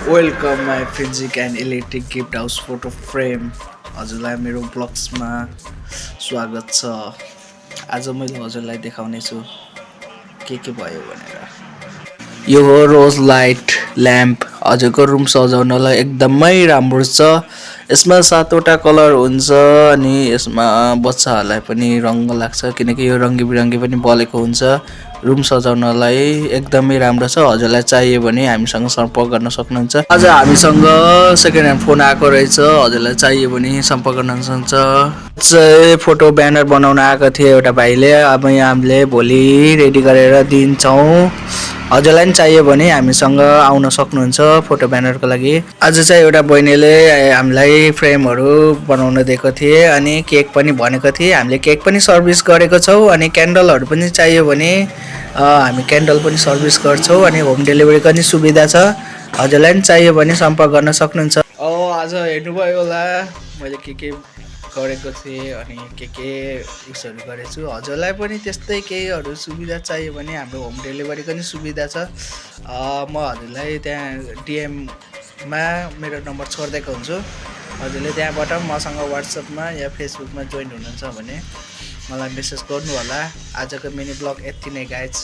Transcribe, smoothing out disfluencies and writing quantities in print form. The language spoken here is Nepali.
Welcome my physique and electric gift house photo frame. हजुरलाई मेरो ब्लग्समा स्वागत छ। आज मैले हजुरलाई देखाउने छु के भयो भनेर। यो हो रोज लाइट ल्याम्प। हजुरको रुम सजाउनलाई एकदमै राम्रो छ। यसमा 7वटा कलर हुन्छ अनि यसमा बच्चाहरूलाई पनि रङ्ग लाग्छ किनकि यो रङ्गी बिरङ्गी पनि बलेको हुन्छ। रुम सजाउनलाई एकदमै राम्रो छ। हजुरलाई चाहियो भने हामीसँग सम्पर्क गर्न सक्नुहुन्छ। आज हामीसँग सेकेन्ड ह्यान्ड फोन आएको रहेछ। हजुरलाई चाहियो भने सम्पर्क गर्न सक्नुहुन्छ। चाहिँ फोटो ब्यानर बनाउन आएको थियो एउटा भाइले। अब हामीले भोलि रेडी गरेर दिन्छौँ। हजुरलाई पनि चाहियो भने हामीसँग आउन सक्नुहुन्छ फोटो ब्यानरको लागि। आज चाहिँ एउटा बहिनीले हामीलाई फ्रेमहरू बनाउन दिएको थिए अनि केक पनि भनेको थिए। हामीले केक पनि सर्भिस गरेको छौँ अनि क्यान्डलहरू पनि चाहियो भने हामी क्यान्डल पनि सर्भिस गर्छौँ अनि होम डेलिभरी पनि सुविधा छ। हजुरलाई पनि चाहियो भने सम्पर्क गर्न सक्नुहुन्छ। आज हेर्नुभयो होला मैले के गरेको थिएँ अनि के उयसहरू गरेको छु। हजुरलाई पनि त्यस्तै केहीहरू सुविधा चाहियो भने हाम्रो होम डेलिभरी पनि सुविधा छ। म हजुरलाई त्यहाँ डिएममा मेरो नम्बर छोडिदिएको हुन्छु। हजुरले त्यहाँबाट मसँग वाट्सएपमा या फेसबुकमा जोइन हुनुहुन्छ भने मलाई मेसेज गर्नु होला। आजको मिनी ब्लग यति नै गाइज।